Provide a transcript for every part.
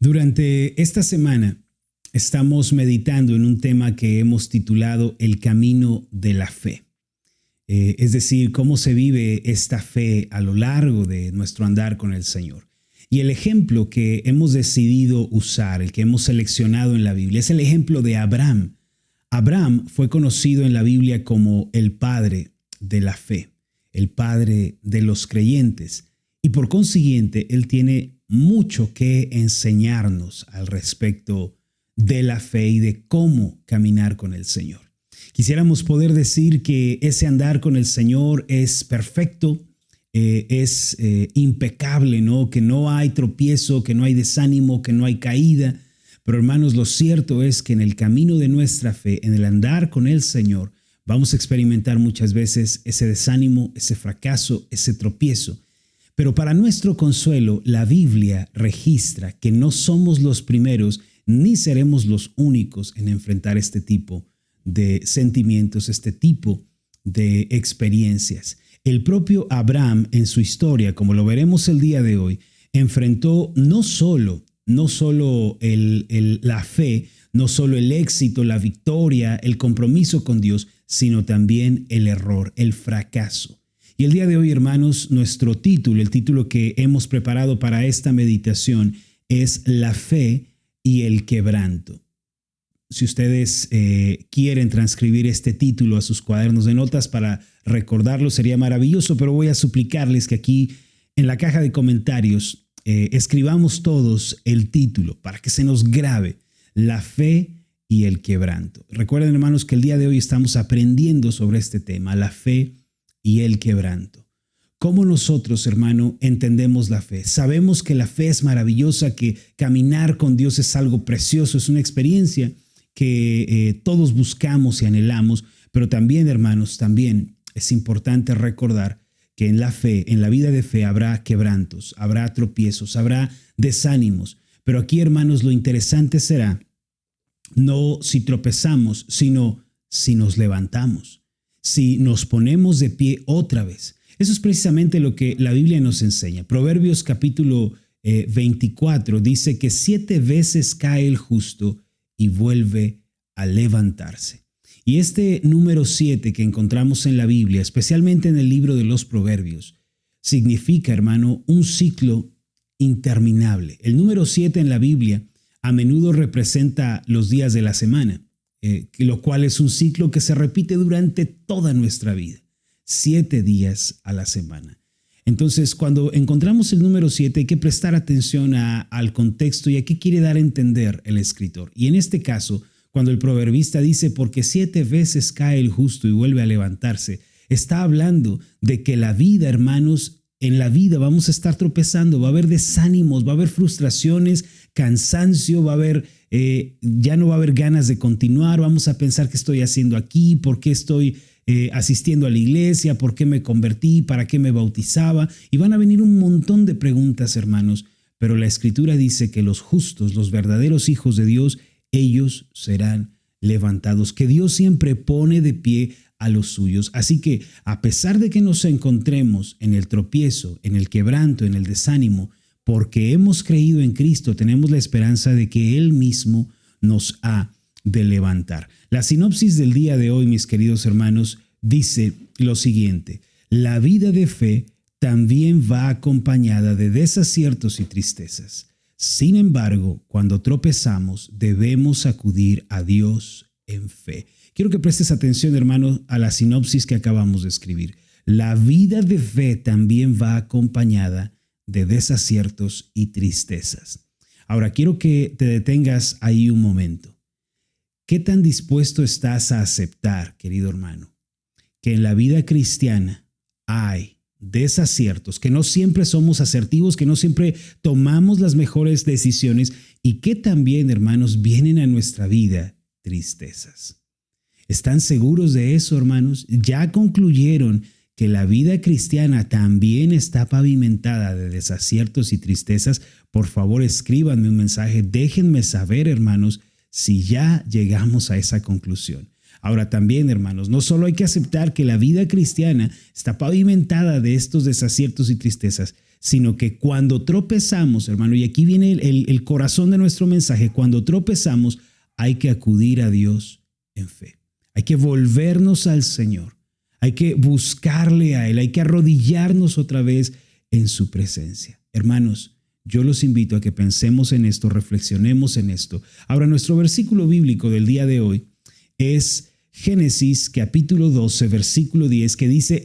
Durante esta semana estamos meditando en un tema que hemos titulado El camino de la fe. Es decir, cómo se vive esta fe a lo largo de nuestro andar con el Señor. Y el ejemplo que hemos decidido usar, el que hemos seleccionado en la Biblia, es el ejemplo de Abraham. Abraham fue conocido en la Biblia como el padre de la fe, el padre de los creyentes. Y por consiguiente, él tiene mucho que enseñarnos al respecto de la fe y de cómo caminar con el Señor. Quisiéramos poder decir que ese andar con el Señor es perfecto, es impecable, ¿no? Que no hay tropiezo, que no hay desánimo, que no hay caída. Pero hermanos, lo cierto es que en el camino de nuestra fe, en el andar con el Señor, vamos a experimentar muchas veces ese desánimo, ese fracaso, ese tropiezo. Pero para nuestro consuelo, la Biblia registra que no somos los primeros ni seremos los únicos en enfrentar este tipo de sentimientos, este tipo de experiencias. El propio Abraham en su historia, como lo veremos el día de hoy, enfrentó no solo la fe, no solo el éxito, la victoria, el compromiso con Dios, sino también el error, el fracaso. Y el día de hoy, hermanos, nuestro título, el título que hemos preparado para esta meditación es La fe y el quebranto. Si ustedes quieren transcribir este título a sus cuadernos de notas para recordarlo, sería maravilloso, pero voy a suplicarles que aquí en la caja de comentarios escribamos todos el título para que se nos grabe: La fe y el quebranto. Recuerden, hermanos, que el día de hoy estamos aprendiendo sobre este tema, la fe y el quebranto. ¿Cómo nosotros, hermano, entendemos la fe? Sabemos que la fe es maravillosa, que caminar con Dios es algo precioso, es una experiencia que todos buscamos y anhelamos, pero también, hermanos, también es importante recordar que en la fe, en la vida de fe, habrá quebrantos, habrá tropiezos, habrá desánimos. Pero aquí, hermanos, lo interesante será no si tropezamos, sino si nos levantamos, si nos ponemos de pie otra vez. Eso es precisamente lo que la Biblia nos enseña. Proverbios capítulo 24 dice que 7 veces cae el justo y vuelve a levantarse. Y este número 7 que encontramos en la Biblia, especialmente en el libro de los Proverbios, significa, hermano, un ciclo interminable. El número 7 en la Biblia a menudo representa los días de la semana, lo cual es un ciclo que se repite durante toda nuestra vida, 7 días a la semana. Entonces, cuando encontramos el número 7, hay que prestar atención al contexto y a qué quiere dar a entender el escritor. Y en este caso, cuando el proverbista dice, porque 7 veces cae el justo y vuelve a levantarse, está hablando de que la vida, hermanos, en la vida vamos a estar tropezando, va a haber desánimos, va a haber frustraciones, cansancio, va a haber, ya no va a haber ganas de continuar, vamos a pensar qué estoy haciendo aquí, por qué estoy asistiendo a la iglesia, por qué me convertí, para qué me bautizaba, y van a venir un montón de preguntas, hermanos, pero la Escritura dice que los justos, los verdaderos hijos de Dios, ellos serán levantados, que Dios siempre pone de pie a los suyos. Así que a pesar de que nos encontremos en el tropiezo, en el quebranto, en el desánimo, porque hemos creído en Cristo, tenemos la esperanza de que Él mismo nos ha de levantar. La sinopsis del día de hoy, mis queridos hermanos, dice lo siguiente: la vida de fe también va acompañada de desaciertos y tristezas. Sin embargo, cuando tropezamos, debemos acudir a Dios en fe. Quiero que prestes atención, hermano, a la sinopsis que acabamos de escribir. La vida de fe también va acompañada de desaciertos y tristezas. Ahora, quiero que te detengas ahí un momento. ¿Qué tan dispuesto estás a aceptar, querido hermano, que en la vida cristiana hay desaciertos, que no siempre somos asertivos, que no siempre tomamos las mejores decisiones y que también, hermanos, vienen a nuestra vida tristezas? ¿Están seguros de eso, hermanos? ¿Ya concluyeron que la vida cristiana también está pavimentada de desaciertos y tristezas? Por favor, escríbanme un mensaje, déjenme saber, hermanos, si ya llegamos a esa conclusión. Ahora también, hermanos, no solo hay que aceptar que la vida cristiana está pavimentada de estos desaciertos y tristezas, sino que cuando tropezamos, hermano, y aquí viene el corazón de nuestro mensaje, cuando tropezamos hay que acudir a Dios en fe. Hay que volvernos al Señor, hay que buscarle a Él, hay que arrodillarnos otra vez en su presencia. Hermanos, yo los invito a que pensemos en esto, reflexionemos en esto. Ahora, nuestro versículo bíblico del día de hoy es Génesis capítulo 12, versículo 10, que dice: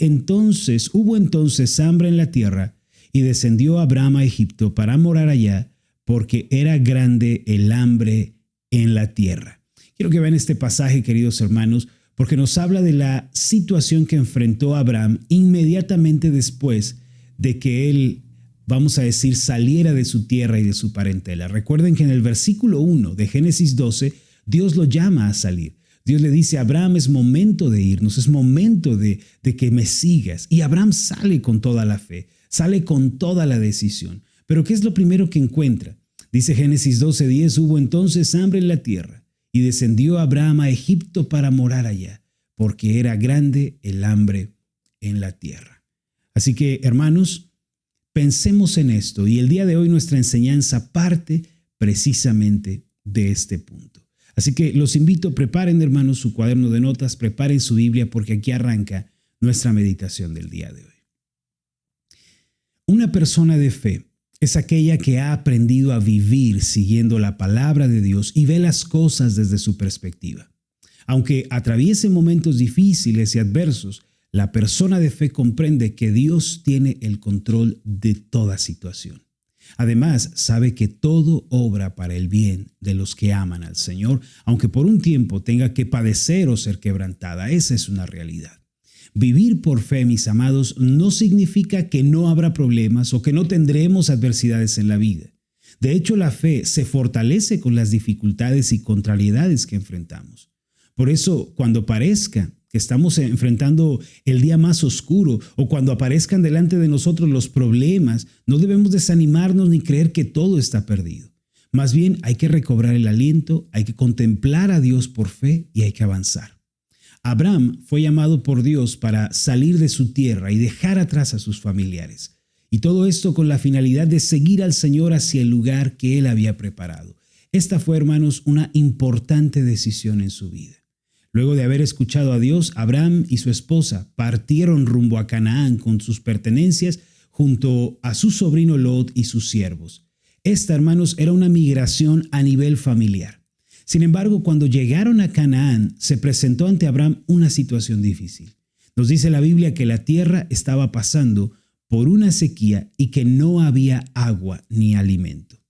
hubo entonces hambre en la tierra, y descendió Abraham a Egipto para morar allá, porque era grande el hambre en la tierra. Quiero que vean este pasaje, queridos hermanos, porque nos habla de la situación que enfrentó Abraham inmediatamente después de que él, vamos a decir, saliera de su tierra y de su parentela. Recuerden que en el versículo 1 de Génesis 12, Dios lo llama a salir. Dios le dice: Abraham, es momento de irnos, es momento de que me sigas. Y Abraham sale con toda la fe, sale con toda la decisión. Pero ¿qué es lo primero que encuentra? Dice Génesis 12:10, hubo entonces hambre en la tierra, y descendió Abraham a Egipto para morar allá, porque era grande el hambre en la tierra. Así que, hermanos, pensemos en esto, y el día de hoy nuestra enseñanza parte precisamente de este punto. Así que los invito, preparen, hermanos, su cuaderno de notas, preparen su Biblia, porque aquí arranca nuestra meditación del día de hoy. Una persona de fe es aquella que ha aprendido a vivir siguiendo la palabra de Dios y ve las cosas desde su perspectiva. Aunque atraviese momentos difíciles y adversos, la persona de fe comprende que Dios tiene el control de toda situación. Además, sabe que todo obra para el bien de los que aman al Señor, aunque por un tiempo tenga que padecer o ser quebrantada. Esa es una realidad. Vivir por fe, mis amados, no significa que no habrá problemas o que no tendremos adversidades en la vida. De hecho, la fe se fortalece con las dificultades y contrariedades que enfrentamos. Por eso, cuando parezca que estamos enfrentando el día más oscuro o cuando aparezcan delante de nosotros los problemas, no debemos desanimarnos ni creer que todo está perdido. Más bien, hay que recobrar el aliento, hay que contemplar a Dios por fe y hay que avanzar. Abraham fue llamado por Dios para salir de su tierra y dejar atrás a sus familiares. Y todo esto con la finalidad de seguir al Señor hacia el lugar que Él había preparado. Esta fue, hermanos, una importante decisión en su vida. Luego de haber escuchado a Dios, Abraham y su esposa partieron rumbo a Canaán con sus pertenencias junto a su sobrino Lot y sus siervos. Esta, hermanos, era una migración a nivel familiar. Sin embargo, cuando llegaron a Canaán, se presentó ante Abraham una situación difícil. Nos dice la Biblia que la tierra estaba pasando por una sequía y que no había agua ni alimento.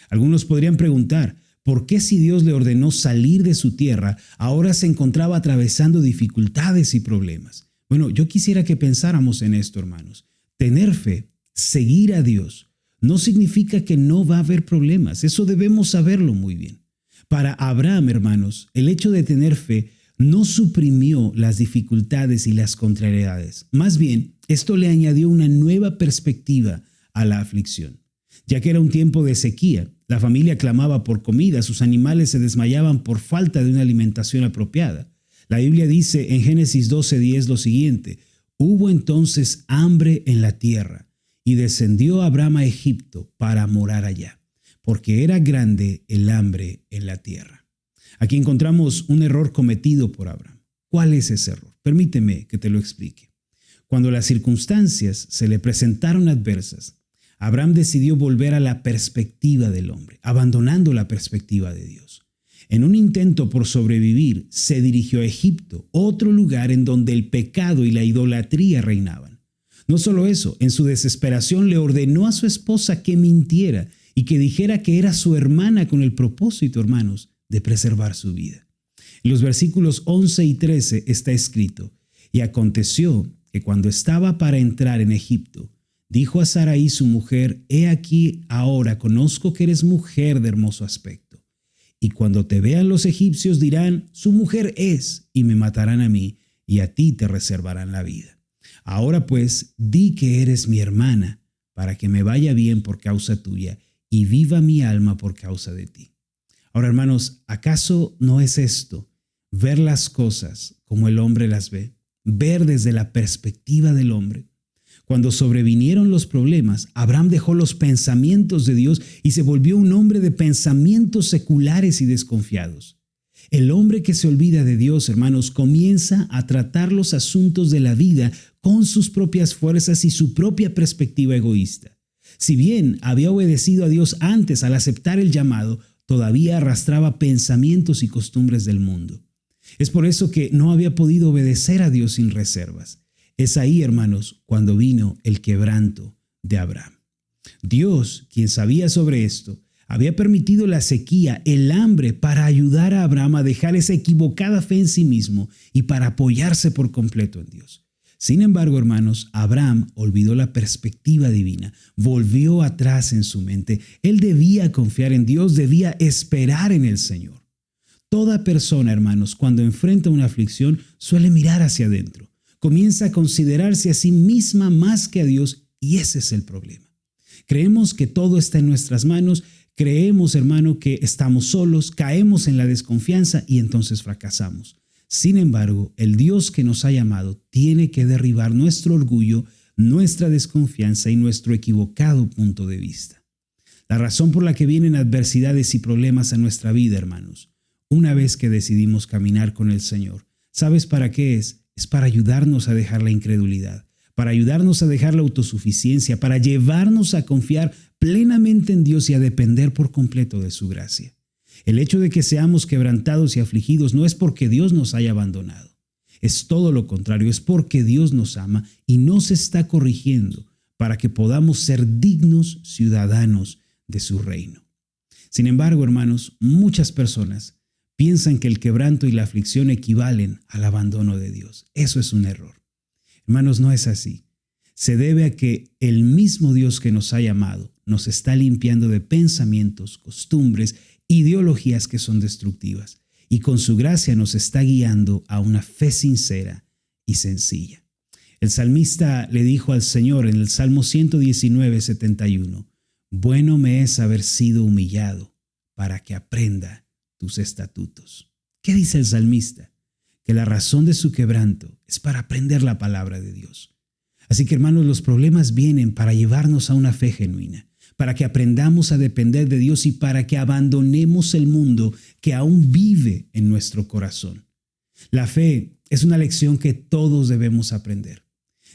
Algunos podrían preguntar, ¿por qué si Dios le ordenó salir de su tierra, ahora se encontraba atravesando dificultades y problemas? Bueno, yo quisiera que pensáramos en esto, hermanos. Tener fe, seguir a Dios, no significa que no va a haber problemas. Eso debemos saberlo muy bien. Para Abraham, hermanos, el hecho de tener fe no suprimió las dificultades y las contrariedades. Más bien, esto le añadió una nueva perspectiva a la aflicción. Ya que era un tiempo de sequía, la familia clamaba por comida, sus animales se desmayaban por falta de una alimentación apropiada. La Biblia dice en Génesis 12:10 lo siguiente: hubo entonces hambre en la tierra, y descendió Abraham a Egipto para morar allá, porque era grande el hambre en la tierra. Aquí encontramos un error cometido por Abraham. ¿Cuál es ese error? Permíteme que te lo explique. Cuando las circunstancias se le presentaron adversas, Abraham decidió volver a la perspectiva del hombre, abandonando la perspectiva de Dios. En un intento por sobrevivir, se dirigió a Egipto, otro lugar en donde el pecado y la idolatría reinaban. No solo eso, en su desesperación le ordenó a su esposa que mintiera y que dijera que era su hermana con el propósito, hermanos, de preservar su vida. En los versículos 11 y 13 está escrito: y aconteció que cuando estaba para entrar en Egipto, dijo a Sarai su mujer: he aquí ahora conozco que eres mujer de hermoso aspecto. Y cuando te vean los egipcios dirán: su mujer es, y me matarán a mí, y a ti te reservarán la vida. Ahora pues, di que eres mi hermana, para que me vaya bien por causa tuya, y viva mi alma por causa de ti. Ahora, hermanos, ¿acaso no es esto ver las cosas como el hombre las ve, ver desde la perspectiva del hombre. Cuando sobrevinieron los problemas, Abraham dejó los pensamientos de Dios y se volvió un hombre de pensamientos seculares y desconfiados. El hombre que se olvida de Dios, hermanos, comienza a tratar los asuntos de la vida con sus propias fuerzas y su propia perspectiva egoísta. Si bien había obedecido a Dios antes al aceptar el llamado, todavía arrastraba pensamientos y costumbres del mundo. Es por eso que no había podido obedecer a Dios sin reservas. Es ahí, hermanos, cuando vino el quebranto de Abraham. Dios, quien sabía sobre esto, había permitido la sequía, el hambre, para ayudar a Abraham a dejar esa equivocada fe en sí mismo y para apoyarse por completo en Dios. Sin embargo, hermanos, Abraham olvidó la perspectiva divina, volvió atrás en su mente. Él debía confiar en Dios, debía esperar en el Señor. Toda persona, hermanos, cuando enfrenta una aflicción, suele mirar hacia adentro. Comienza a considerarse a sí misma más que a Dios, y ese es el problema. Creemos que todo está en nuestras manos, creemos, hermano, que estamos solos, caemos en la desconfianza y entonces fracasamos. Sin embargo, el Dios que nos ha llamado tiene que derribar nuestro orgullo, nuestra desconfianza y nuestro equivocado punto de vista. La razón por la que vienen adversidades y problemas a nuestra vida, hermanos, una vez que decidimos caminar con el Señor, ¿sabes para qué es? Es para ayudarnos a dejar la incredulidad, para ayudarnos a dejar la autosuficiencia, para llevarnos a confiar plenamente en Dios y a depender por completo de su gracia. El hecho de que seamos quebrantados y afligidos no es porque Dios nos haya abandonado. Es todo lo contrario, es porque Dios nos ama y nos está corrigiendo para que podamos ser dignos ciudadanos de su reino. Sin embargo, hermanos, muchas personas piensan que el quebranto y la aflicción equivalen al abandono de Dios. Eso es un error. Hermanos, no es así. Se debe a que el mismo Dios que nos ha llamado nos está limpiando de pensamientos, costumbres, ideologías que son destructivas, y con su gracia nos está guiando a una fe sincera y sencilla. El salmista le dijo al Señor en el Salmo 119:71, bueno me es haber sido humillado para que aprenda tus estatutos. ¿Qué dice el salmista? Que la razón de su quebranto es para aprender la palabra de Dios. Así que, hermanos, los problemas vienen para llevarnos a una fe genuina, para que aprendamos a depender de Dios y para que abandonemos el mundo que aún vive en nuestro corazón. La fe es una lección que todos debemos aprender.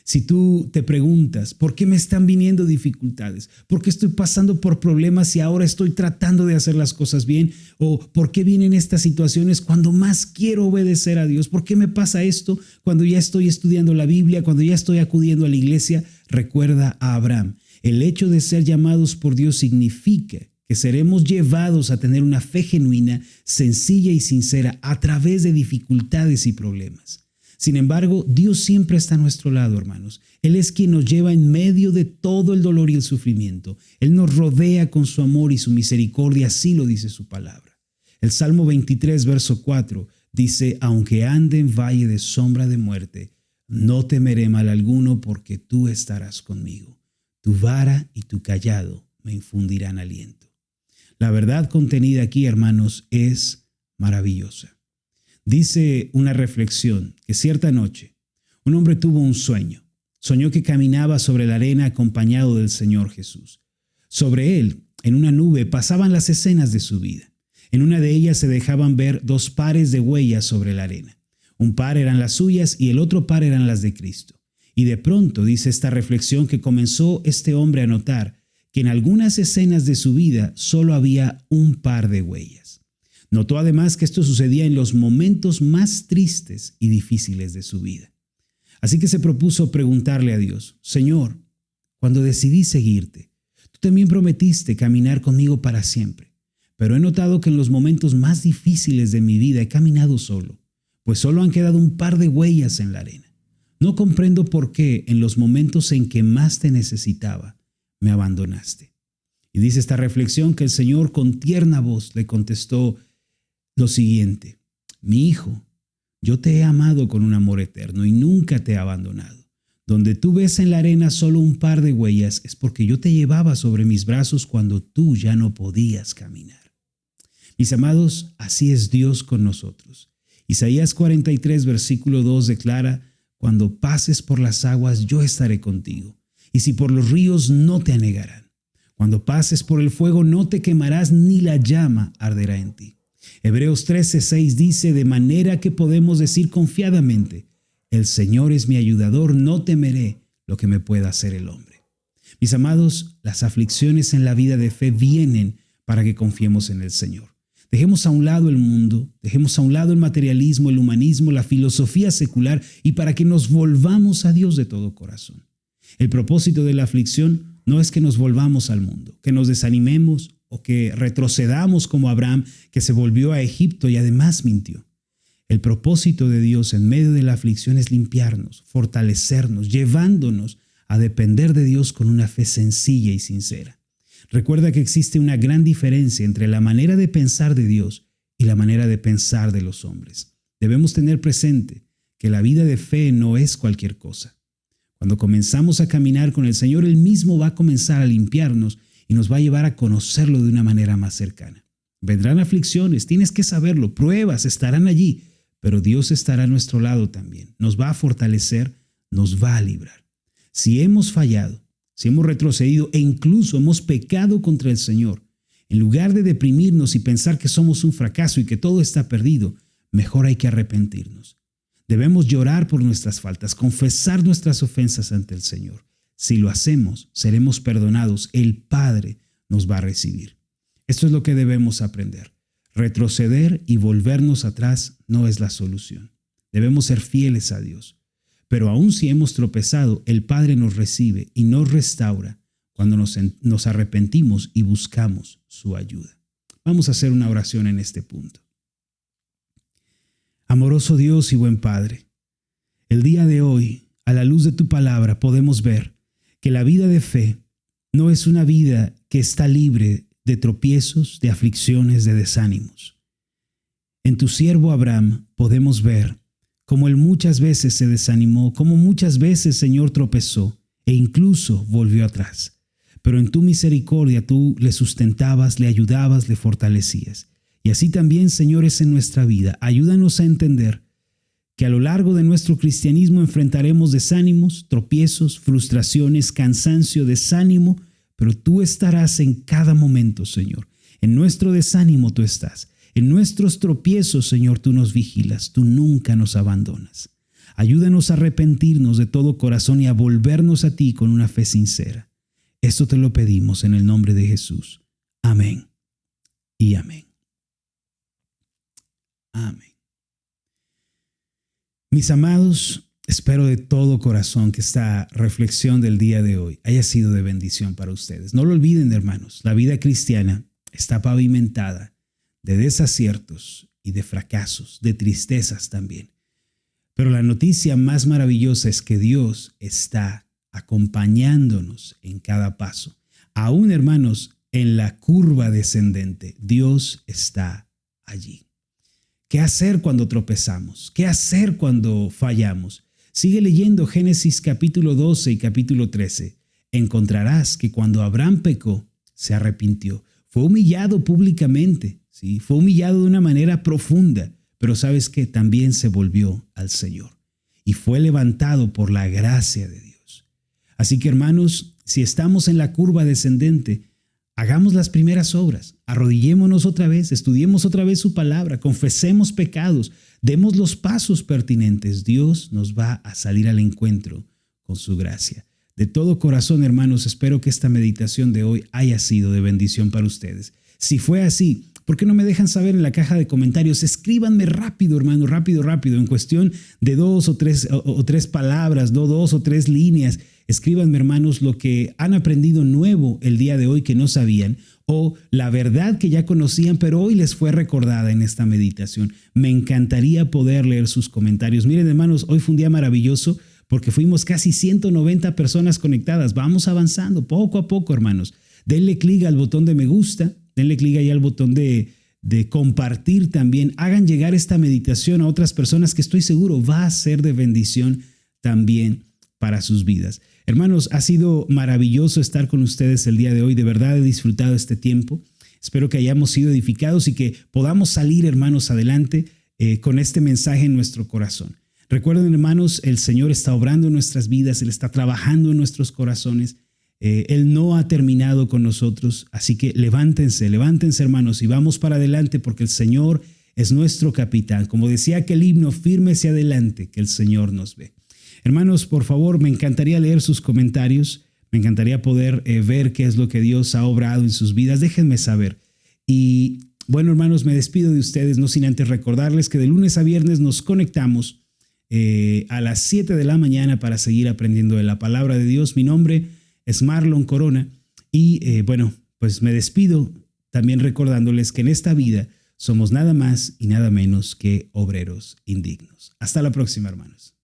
Si tú te preguntas, ¿por qué me están viniendo dificultades? ¿Por qué estoy pasando por problemas y ahora estoy tratando de hacer las cosas bien? ¿O por qué vienen estas situaciones cuando más quiero obedecer a Dios? ¿Por qué me pasa esto cuando ya estoy estudiando la Biblia, cuando ya estoy acudiendo a la iglesia? Recuerda a Abraham. El hecho de ser llamados por Dios significa que seremos llevados a tener una fe genuina, sencilla y sincera a través de dificultades y problemas. Sin embargo, Dios siempre está a nuestro lado, hermanos. Él es quien nos lleva en medio de todo el dolor y el sufrimiento. Él nos rodea con su amor y su misericordia, así lo dice su palabra. El Salmo 23, verso 4, dice, aunque ande en valle de sombra de muerte, no temeré mal alguno porque tú estarás conmigo. Tu vara y tu cayado me infundirán aliento. La verdad contenida aquí, hermanos, es maravillosa. Dice una reflexión que cierta noche un hombre tuvo un sueño. Soñó que caminaba sobre la arena acompañado del Señor Jesús. Sobre él, en una nube, pasaban las escenas de su vida. En una de ellas se dejaban ver dos pares de huellas sobre la arena. Un par eran las suyas y el otro par eran las de Cristo. Y de pronto dice esta reflexión que comenzó este hombre a notar que en algunas escenas de su vida solo había un par de huellas. Notó además que esto sucedía en los momentos más tristes y difíciles de su vida. Así que se propuso preguntarle a Dios, Señor, cuando decidí seguirte, tú también prometiste caminar conmigo para siempre, pero he notado que en los momentos más difíciles de mi vida he caminado solo, pues solo han quedado un par de huellas en la arena. No comprendo por qué en los momentos en que más te necesitaba, me abandonaste. Y dice esta reflexión que el Señor con tierna voz le contestó lo siguiente, mi hijo, yo te he amado con un amor eterno y nunca te he abandonado. Donde tú ves en la arena solo un par de huellas es porque yo te llevaba sobre mis brazos cuando tú ya no podías caminar. Mis amados, así es Dios con nosotros. Isaías 43, versículo 2 declara: cuando pases por las aguas, yo estaré contigo, y si por los ríos, no te anegarán. Cuando pases por el fuego, no te quemarás, ni la llama arderá en ti. Hebreos 13:6 dice: de manera que podemos decir confiadamente: el Señor es mi ayudador, no temeré lo que me pueda hacer el hombre. Mis amados, las aflicciones en la vida de fe vienen para que confiemos en el Señor. Dejemos a un lado el mundo, dejemos a un lado el materialismo, el humanismo, la filosofía secular, y para que nos volvamos a Dios de todo corazón. El propósito de la aflicción no es que nos volvamos al mundo, que nos desanimemos o que retrocedamos como Abraham, que se volvió a Egipto y además mintió. El propósito de Dios en medio de la aflicción es limpiarnos, fortalecernos, llevándonos a depender de Dios con una fe sencilla y sincera. Recuerda que existe una gran diferencia entre la manera de pensar de Dios y la manera de pensar de los hombres. Debemos tener presente que la vida de fe no es cualquier cosa. Cuando comenzamos a caminar con el Señor, Él mismo va a comenzar a limpiarnos y nos va a llevar a conocerlo de una manera más cercana. Vendrán aflicciones, tienes que saberlo, pruebas estarán allí, pero Dios estará a nuestro lado también. Nos va a fortalecer, nos va a librar. Si hemos fallado, si hemos retrocedido e incluso hemos pecado contra el Señor, en lugar de deprimirnos y pensar que somos un fracaso y que todo está perdido, mejor hay que arrepentirnos. Debemos llorar por nuestras faltas, confesar nuestras ofensas ante el Señor. Si lo hacemos, seremos perdonados. El Padre nos va a recibir. Esto es lo que debemos aprender. Retroceder y volvernos atrás no es la solución. Debemos ser fieles a Dios. Pero aun si hemos tropezado, el Padre nos recibe y nos restaura cuando nos arrepentimos y buscamos su ayuda. Vamos a hacer una oración en este punto. Amoroso Dios y buen Padre, el día de hoy, a la luz de tu palabra, podemos ver que la vida de fe no es una vida que está libre de tropiezos, de aflicciones, de desánimos. En tu siervo Abraham podemos ver cómo él muchas veces se desanimó, cómo muchas veces, Señor, tropezó e incluso volvió atrás. Pero en tu misericordia tú le sustentabas, le ayudabas, le fortalecías. Y así también, Señor, es en nuestra vida. Ayúdanos a entender que a lo largo de nuestro cristianismo enfrentaremos desánimos, tropiezos, frustraciones, cansancio, desánimo, pero tú estarás en cada momento, Señor. En nuestro desánimo tú estás. En nuestros tropiezos, Señor, tú nos vigilas, tú nunca nos abandonas. Ayúdanos a arrepentirnos de todo corazón y a volvernos a ti con una fe sincera. Esto te lo pedimos en el nombre de Jesús. Amén y amén. Amén. Mis amados, espero de todo corazón que esta reflexión del día de hoy haya sido de bendición para ustedes. No lo olviden, hermanos, la vida cristiana está pavimentada de desaciertos y de fracasos, de tristezas también. Pero la noticia más maravillosa es que Dios está acompañándonos en cada paso. Aún, hermanos, en la curva descendente, Dios está allí. ¿Qué hacer cuando tropezamos? ¿Qué hacer cuando fallamos? Sigue leyendo Génesis capítulo 12 y capítulo 13. Encontrarás que cuando Abraham pecó, se arrepintió. Fue humillado públicamente, ¿sí? Fue humillado de una manera profunda, pero ¿sabes qué? También se volvió al Señor y fue levantado por la gracia de Dios. Así que, hermanos, si estamos en la curva descendente, hagamos las primeras obras, arrodillémonos otra vez, estudiemos otra vez su palabra, confesemos pecados, demos los pasos pertinentes. Dios nos va a salir al encuentro con su gracia. De todo corazón, hermanos, espero que esta meditación de hoy haya sido de bendición para ustedes. Si fue así, ¿por qué no me dejan saber en la caja de comentarios? Escríbanme rápido, hermano, rápido, en cuestión de dos o tres palabras, dos o tres líneas. Escríbanme, hermanos, lo que han aprendido nuevo el día de hoy que no sabían, o la verdad que ya conocían, pero hoy les fue recordada en esta meditación. Me encantaría poder leer sus comentarios. Miren, hermanos, hoy fue un día maravilloso porque fuimos casi 190 personas conectadas. Vamos avanzando poco a poco, hermanos. Denle clic al botón de me gusta, denle clic ahí al botón de compartir también. Hagan llegar esta meditación a otras personas que estoy seguro va a ser de bendición también para sus vidas. Hermanos, ha sido maravilloso estar con ustedes el día de hoy. De verdad he disfrutado este tiempo. Espero que hayamos sido edificados y que podamos salir, hermanos, adelante con este mensaje en nuestro corazón. Recuerden, hermanos, el Señor está obrando en nuestras vidas, Él está trabajando en nuestros corazones. Él no ha terminado con nosotros, así que levántense, hermanos, y vamos para adelante porque el Señor es nuestro capitán. Como decía aquel himno, fírmese adelante, que el Señor nos ve. Hermanos, por favor, me encantaría leer sus comentarios, me encantaría poder ver qué es lo que Dios ha obrado en sus vidas. Déjenme saber. Y bueno, hermanos, me despido de ustedes, no sin antes recordarles que de lunes a viernes nos conectamos a las 7 de la mañana para seguir aprendiendo de la palabra de Dios. Mi nombre es Marlon Corona y bueno, pues me despido también recordándoles que en esta vida somos nada más y nada menos que obreros indignos. Hasta la próxima, hermanos.